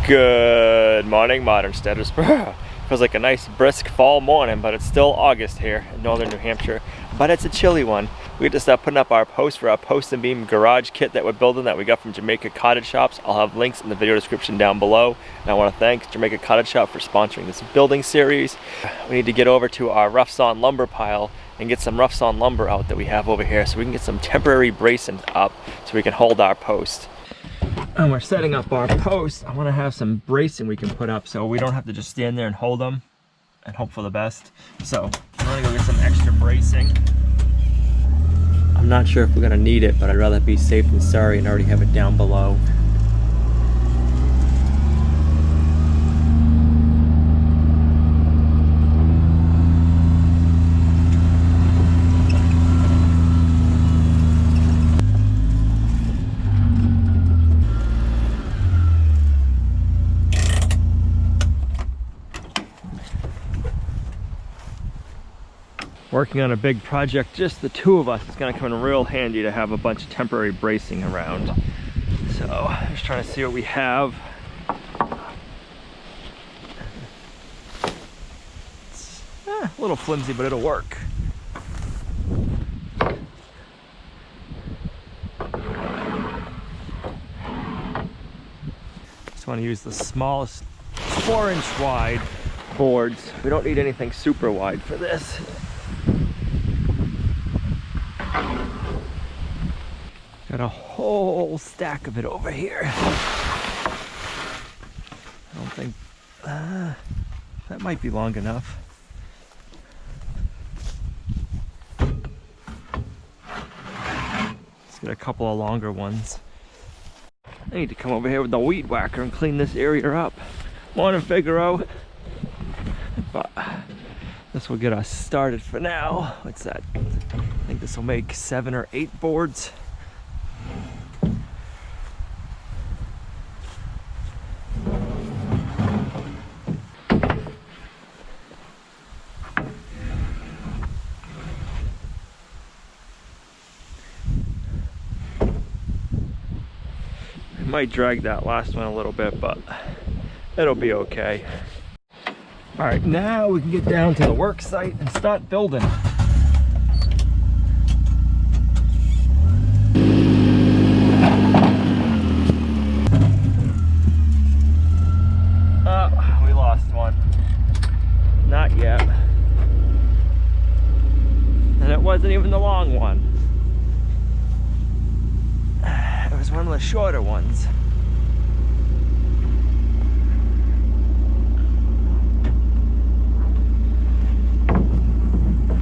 Good morning, Modern Homesteaders. Feels like a nice brisk fall morning, but it's still August here in northern New Hampshire. But it's a chilly one. We just putting up our post for our post and beam garage kit that we're building that we got from Jamaica Cottage Shops. I'll have links in the video description down below. And I want to thank Jamaica Cottage Shop for sponsoring this building series. We need to get over to our rough sawn lumber pile and get some rough sawn lumber out that we have over here so we can get some temporary bracing up so we can hold our post. And we're setting up our posts. I want to have some bracing we can put up so we don't have to just stand there and hold them and hope for the best. So I'm gonna go get some extra bracing. I'm not sure if we're gonna need it, but I'd rather be safe than sorry and already have it down below. Working on a big project, just the two of us, it's gonna come in real handy to have a bunch of temporary bracing around. So, just trying to see what we have. It's a little flimsy, but it'll work. Just want to use the smallest 4-inch wide boards. We don't need anything super wide for this. Got a whole stack of it over here. I don't think that might be long enough. Let's get a couple of longer ones. I need to come over here with the weed whacker and clean this area up. Morning, Figaro. But this will get us started for now. What's that? I think this will make 7 or 8 boards. Might drag that last one a little bit, but it'll be okay. All right, now we can get down to the work site and start building. Oh, we lost one. Not yet. And it wasn't even the long one. It was one of the shorter ones.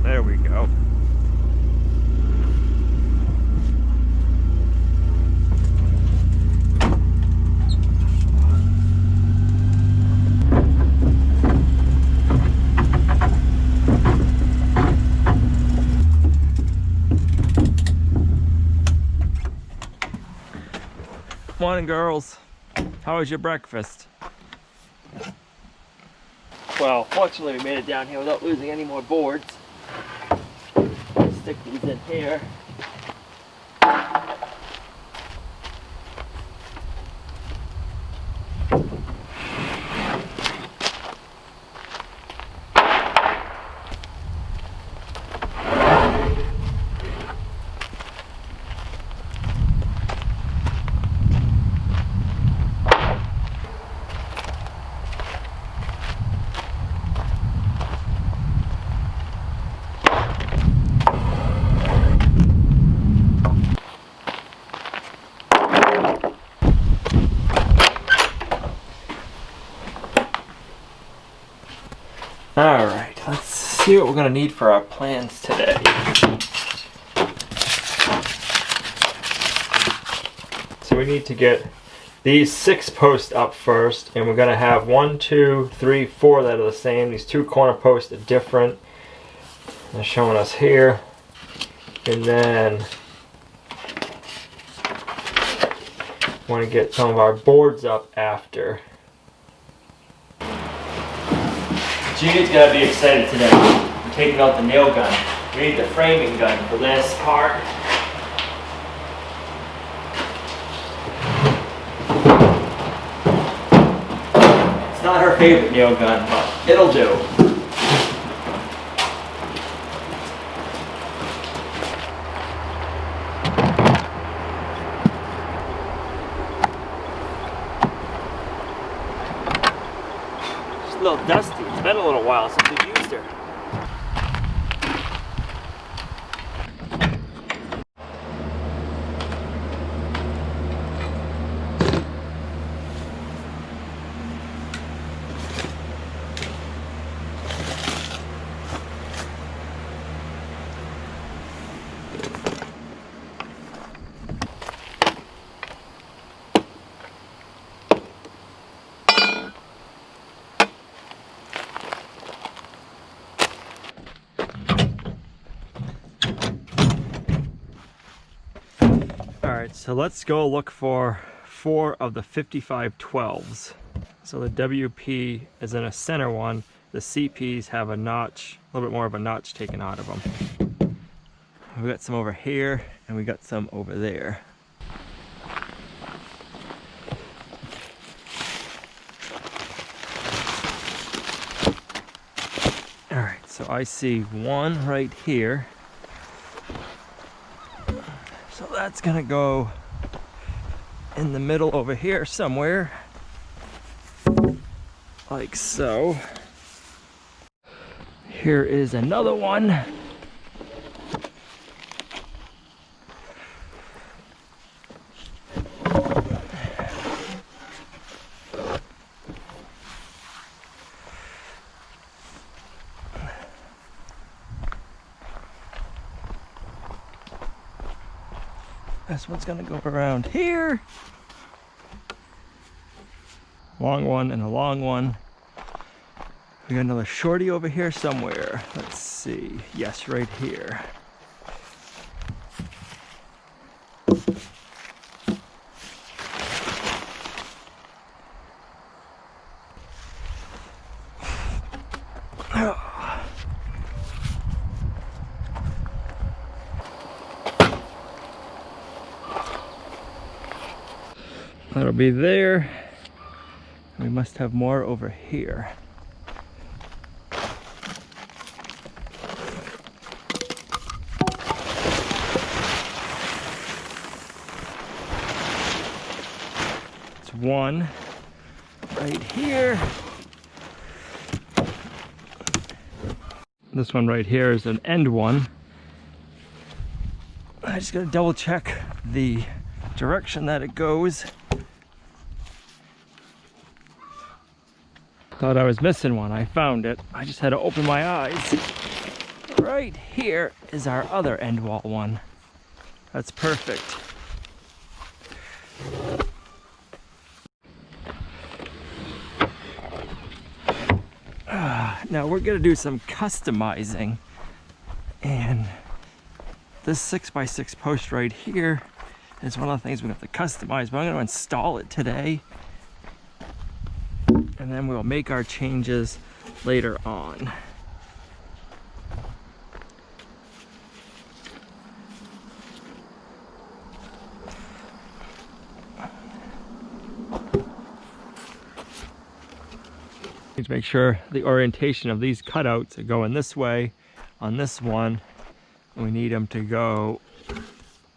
There we go. Morning, girls. How was your breakfast? Well, fortunately we made it down here without losing any more boards. Stick these in here. All right, let's see what we're gonna need for our plans today. So we need to get these 6 posts up first, and we're gonna have 1, 2, 3, 4 that are the same. These 2 corner posts are different. They're showing us here. And then want to get some of our boards up after. Gina's gonna be excited today. We're taking out the nail gun. We need the framing gun for this part. It's not her favorite nail gun, but it'll do. She's a little dusty. It's been a little while since we've used her. Alright, so let's go look for 4 of the 5512s. So the WP is in a center one. The CPs have a notch, a little bit more of a notch taken out of them. We got some over here, and we got some over there. Alright, so I see one right here. So that's gonna go in the middle over here somewhere, like so. Here is another one. This one's gonna go around here. Long one and a long one. We got another shorty over here somewhere. Let's see. Yes, right here. That'll be there. We must have more over here. It's one right here. This one right here is an end one. I just gotta double check the direction that it goes. Thought I was missing one. I found it. I just had to open my eyes. Right here is our other end wall one. That's perfect. Now we're gonna do some customizing, and this 6x6 post right here is one of the things we have to customize, but I'm going to install it today, and then we'll make our changes later on. Need to make sure the orientation of these cutouts are going this way on this one. We need them to go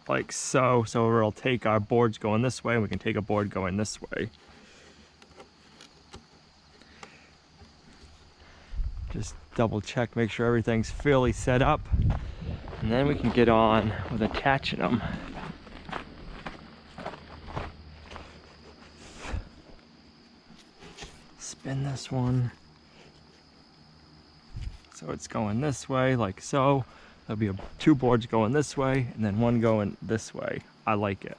like so, so we'll take our boards going this way, and we can take a board going this way. Just double check, make sure everything's fairly set up, and then we can get on with attaching them. Spin this one so it's going this way, like so. There'll be two boards going this way and then one going this way. I like it.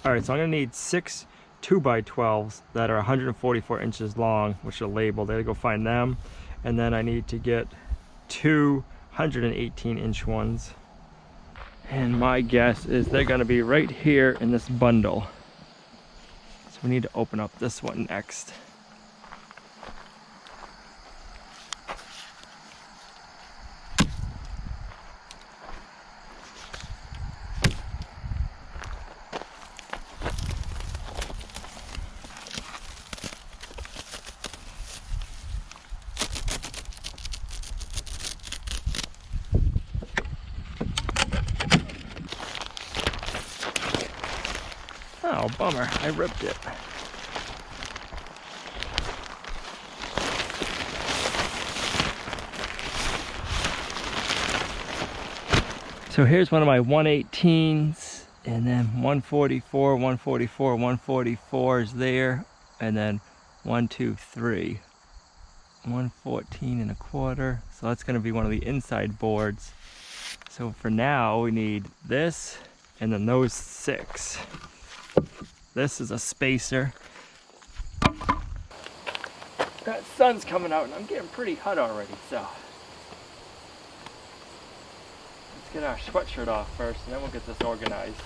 All right, so I'm gonna need 6 2x12s that are 144 inches long, which are labeled. I gotta go find them. And then I need to get 2 118-inch ones. And my guess is they're gonna be right here in this bundle. So we need to open up this one next. bummer. I ripped it. So here's one of my 118s, and then 144, 144, 144 is there, and then 1, 2, 3. 114 and a quarter. So that's going to be one of the inside boards. So for now we need this and then those 6. This is a spacer. That sun's coming out and I'm getting pretty hot already, so let's get our sweatshirt off first and then we'll get this organized.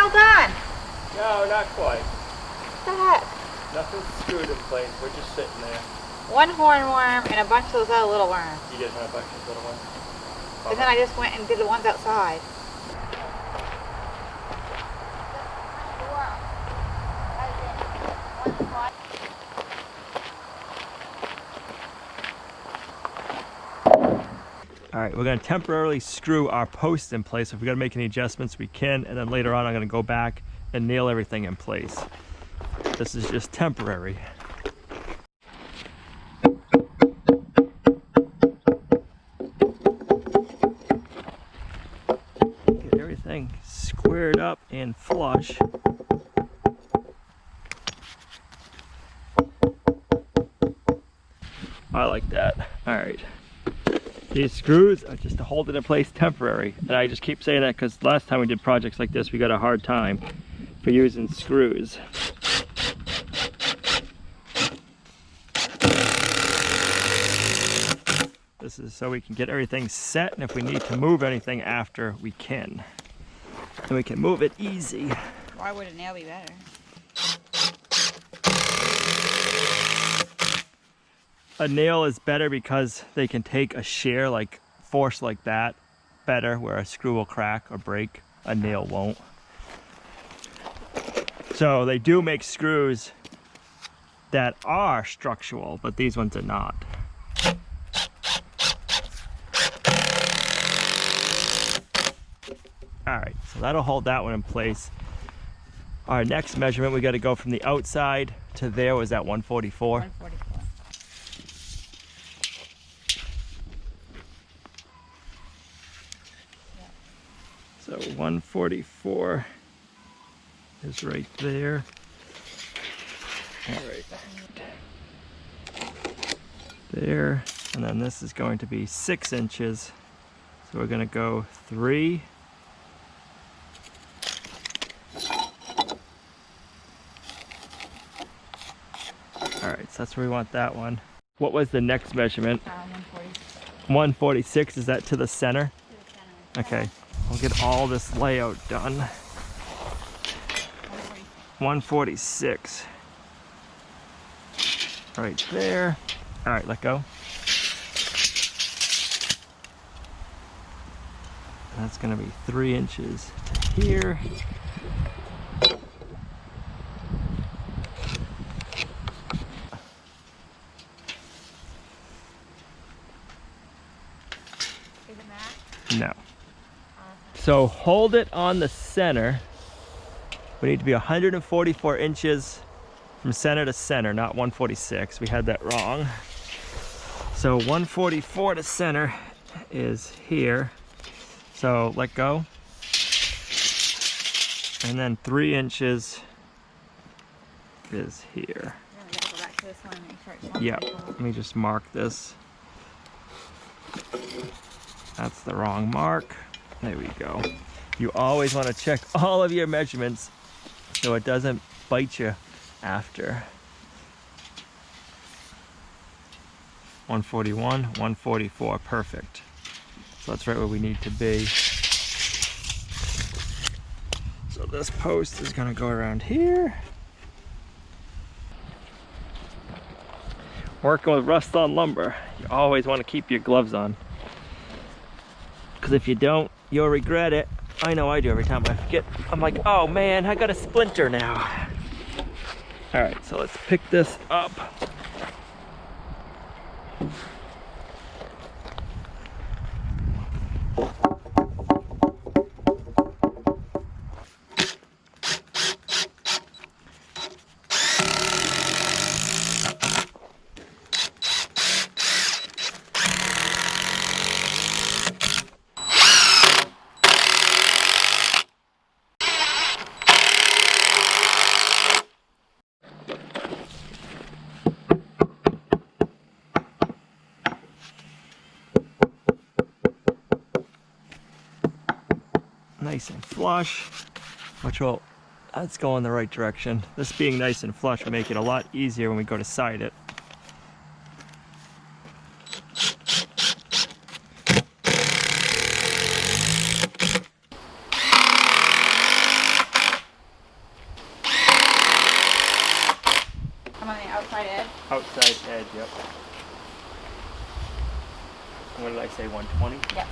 All done. No, not quite. What the heck? Nothing's screwed in place. We're just sitting there. One hornworm and a bunch of those other little worms. You did have a bunch of little ones. And then I just went and did the ones outside. All right, we're gonna temporarily screw our posts in place. If we gotta make any adjustments, we can, and then later on I'm gonna go back and nail everything in place. This is just temporary. Get everything squared up and flush. I like that. All right. These screws are just to hold it in place temporary. And I just keep saying that because last time we did projects like this, we got a hard time for using screws. This is so we can get everything set, and if we need to move anything after, we can. And we can move it easy. Why would a nail be better? A nail is better because they can take a shear, like force like that, better, where a screw will crack or break. A nail won't. So they do make screws that are structural, but these ones are not. All right, so that'll hold that one in place. Our next measurement, we got to go from the outside to there. Was that 144? 144. So 144 is right there. All right. There, and then this is going to be 6 inches. So we're going to go 3. All right, so that's where we want that one. What was the next measurement? 146. 146, is that to the center? To the center. Okay, we'll get all this layout done. 146. Right there. All right, let go. That's gonna be 3 inches to here. No. So hold it on the center. We need to be 144 inches from center to center, not 146. We had that wrong. So 144 to center is here. So let go. And then 3 inches is here. Yeah, let me just mark this. That's the wrong mark. There we go. You always want to check all of your measurements so it doesn't bite you after. 141, 144, perfect. So that's right where we need to be. So this post is gonna go around here. Working with rust-on lumber, you always want to keep your gloves on. Because if you don't, you'll regret it. I know I do every time I forget. I'm like, oh man, I got a splinter now. All right, so let's pick this up. Nice and flush, which will, that's going the right direction. This being nice and flush will make it a lot easier when we go to side it. I'm on the outside edge. Outside edge, yep. What did I say, 120? Yep.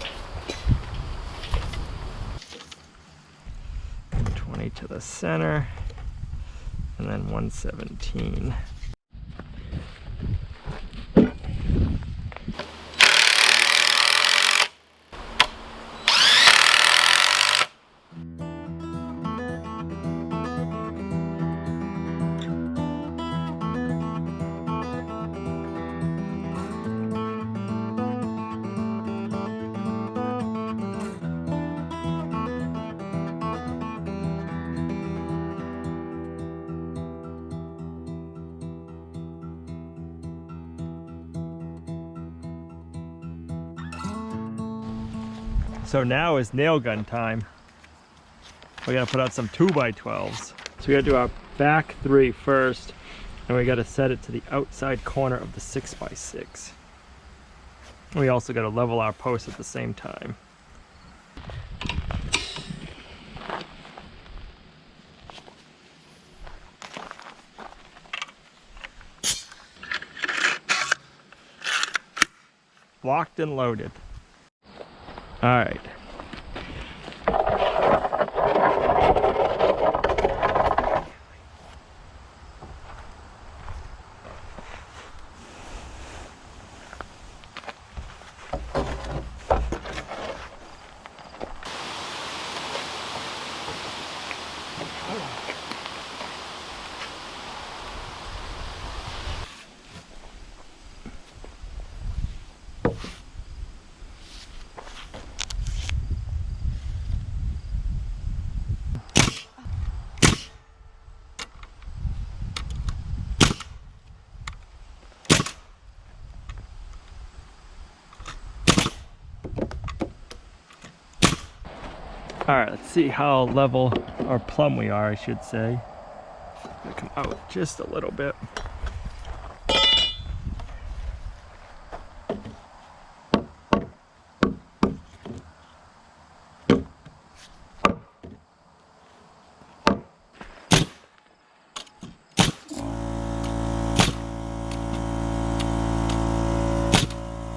120 to the center, and then 117. So now is nail gun time. We gotta put out some 2x12s. So we gotta do our back 3 first, and we gotta set it to the outside corner of the 6x6. We also gotta level our posts at the same time. Locked and loaded. All right. All right, let's see how level or plumb we are, I should say. Gonna come out just a little bit.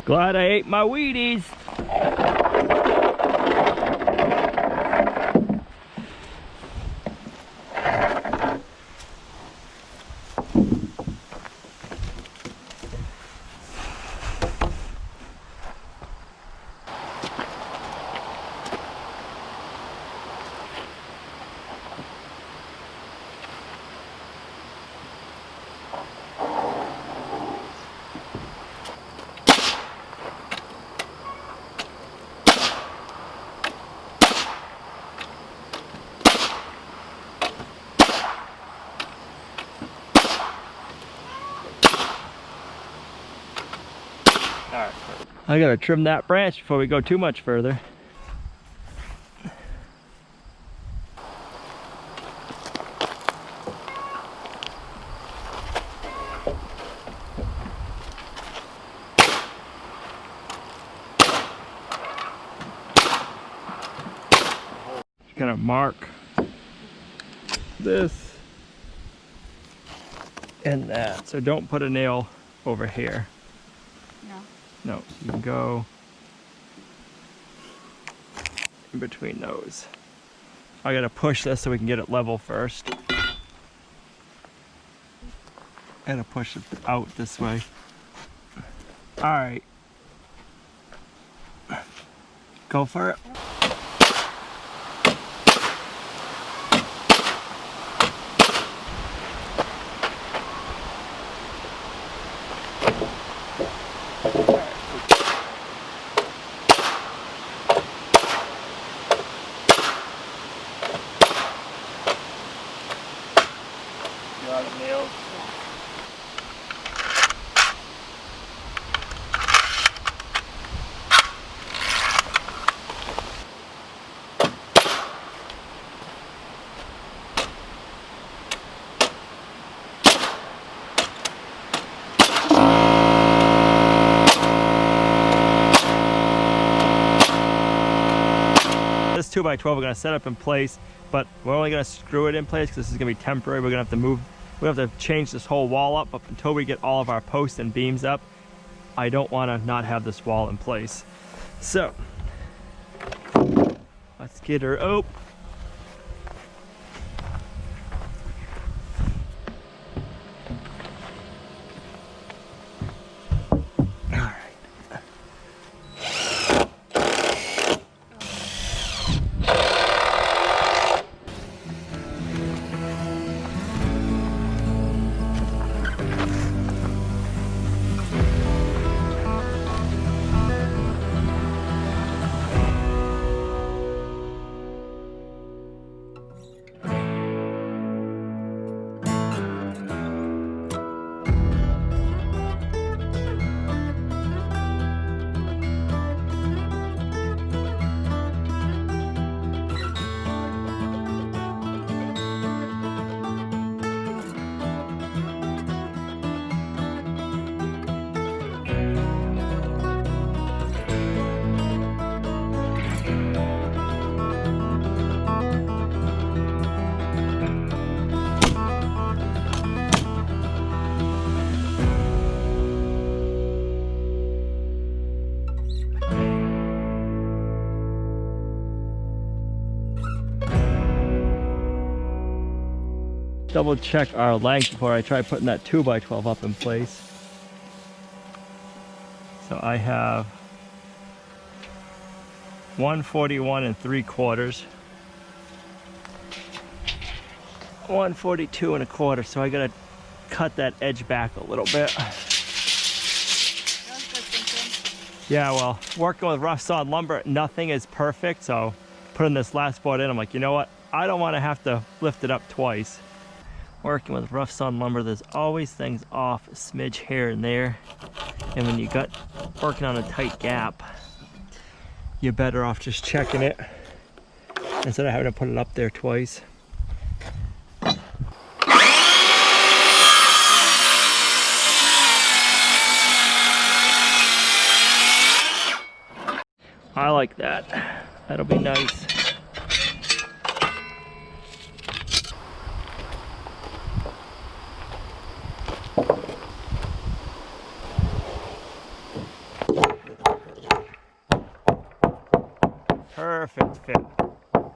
Glad I ate my Wheaties. I gotta trim that branch before we go too much further. gonna mark this and that. So don't put a nail over here. No. No, you can go in between those. I gotta push this so we can get it level first. I gotta push it out this way. All right. Go for it. You got the nails? This 2x12 we're gonna set up in place, but we're only gonna screw it in place because this is gonna be temporary. We're gonna have to move, we have to change this whole wall up, but until we get all of our posts and beams up, I don't wanna not have this wall in place. So, let's get her up. Double check our length before I try putting that 2x12 up in place. So I have 141 3/4, 142 1/4. So I gotta cut that edge back a little bit. Yeah, well, working with rough sawn lumber, nothing is perfect. So putting this last board in, I'm like, you know what? I don't want to have to lift it up twice. Working with rough sawn lumber, there's always things off a smidge here and there. And when you got working on a tight gap, you're better off just checking it instead of having to put it up there twice. I like that. That'll be nice. Perfect fit.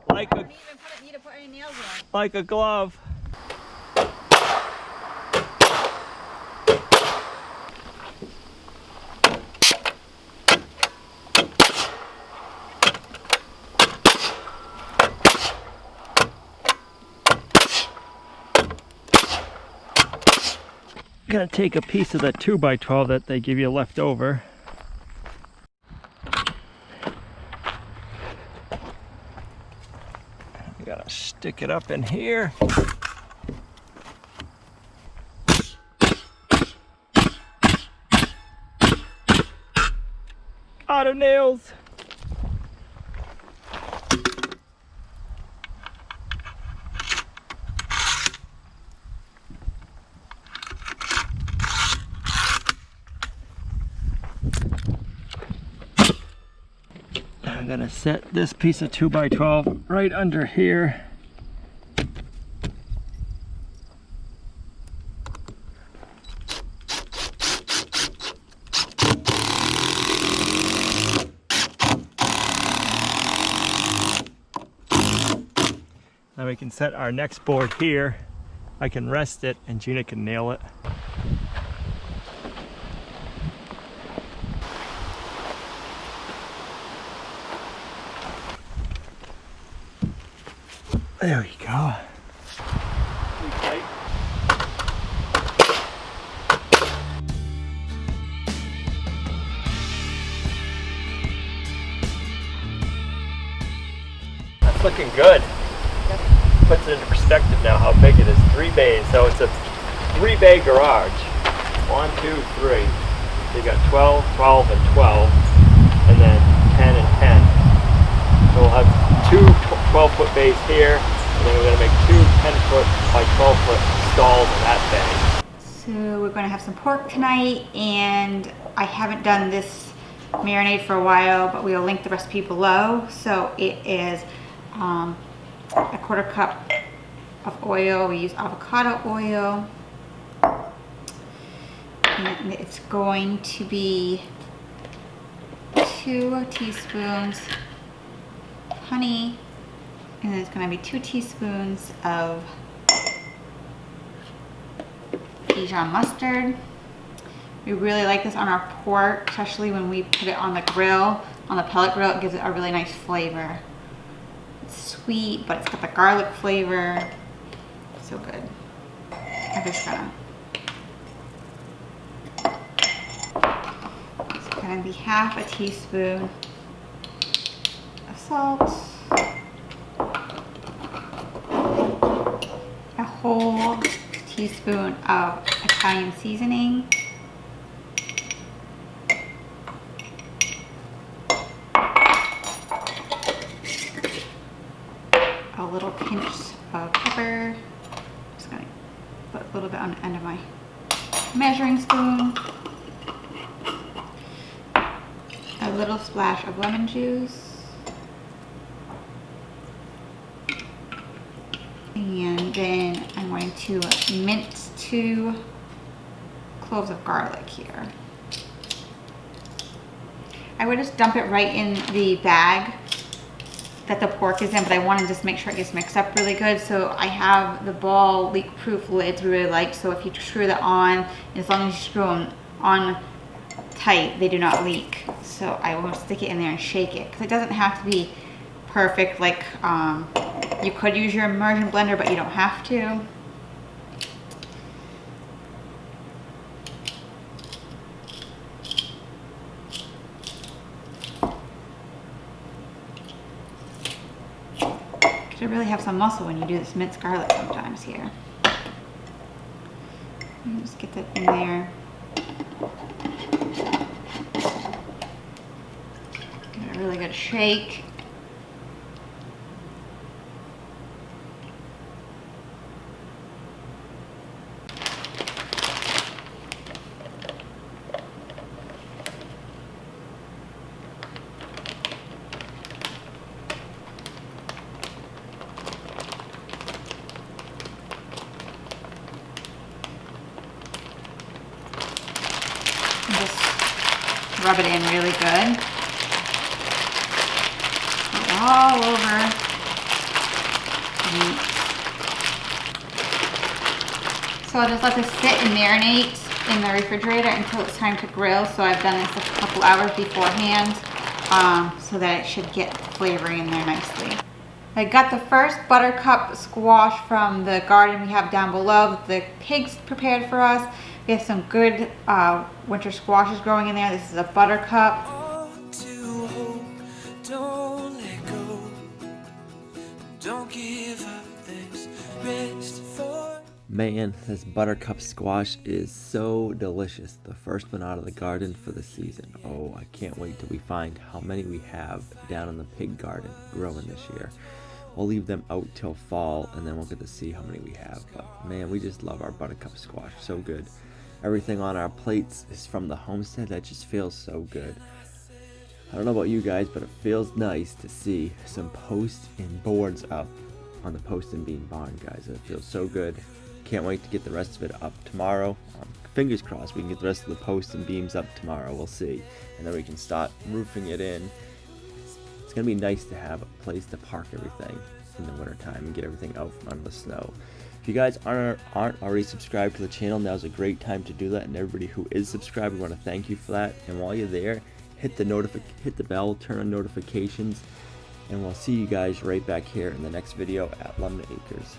Like a, You don't even need to put any nails in. like a glove. I'm gonna take a piece of that 2x12 that they give you left over. You gotta stick it up in here. Out of nails. I'm gonna set this piece of 2x12 right under here. Now we can set our next board here. I can rest it and Gina can nail it. There we go. That's looking good. Puts it into perspective now how big it is. 3 bays, so it's a 3-bay garage. 1, 2, 3. So you got 12, 12, and 12, and then 10 and 10. So we'll have 2 12-foot bays here, and then we're going to make 2 10-foot by 12-foot stalls in that bay. So we're going to have some pork tonight, and I haven't done this marinade for a while, but we'll link the recipe below. So it is a 1/4 cup of oil. We use avocado oil, and it's going to be 2 teaspoons of honey, and then it's going to be 2 teaspoons of Dijon mustard. We really like this on our pork, especially when we put it on the grill, on the pellet grill. It gives it a really nice flavor. It's sweet, but it's got the garlic flavor. So good. I'm just it's gonna be half a teaspoon of salt, a whole teaspoon of Italian seasoning, a little pinch of pepper. Just gonna put a little bit on the end of my measuring spoon, a little splash of lemon juice, and then I'm going to mince 2 cloves of garlic here. I would just dump it right in the bag that the pork is in, but I want to just make sure it gets mixed up really good. So I have the ball leak-proof lids we really like, so if you screw that on, and as long as you screw them on tight, they do not leak. So I will stick it in there and shake it, because it doesn't have to be perfect. Like you could use your immersion blender, but you don't have to. You really have some muscle when you do this minced garlic sometimes here. Just get that in there. Give it a really good shake. Rub it in really good. All over the meat. So I'll just let this sit and marinate in the refrigerator until it's time to grill. So I've done this a couple hours beforehand so that it should get flavoring in there nicely. I got the first buttercup squash from the garden we have down below that the pigs prepared for us. We have some good winter squashes growing in there. This is a buttercup. Don't let go. Don't give up. Man, this buttercup squash is so delicious. The first one out of the garden for the season. Oh, I can't wait till we find how many we have down in the pig garden growing this year. We'll leave them out till fall and then we'll get to see how many we have. But man, we just love our buttercup squash. So good. Everything on our plates is from the homestead. That just feels so good. I don't know about you guys, but it feels nice to see some posts and boards up on the post and beam barn, guys. It feels so good. Can't wait to get the rest of it up tomorrow. Fingers crossed we can get the rest of the posts and beams up tomorrow. We'll see. And then we can start roofing it in. It's gonna be nice to have a place to park everything in the wintertime and get everything out from under the snow. If you guys aren't already subscribed to the channel, now's a great time to do that. And everybody who is subscribed, we want to thank you for that. And while you're there, hit the bell, turn on notifications, and we'll see you guys right back here in the next video at Lumnah Acres.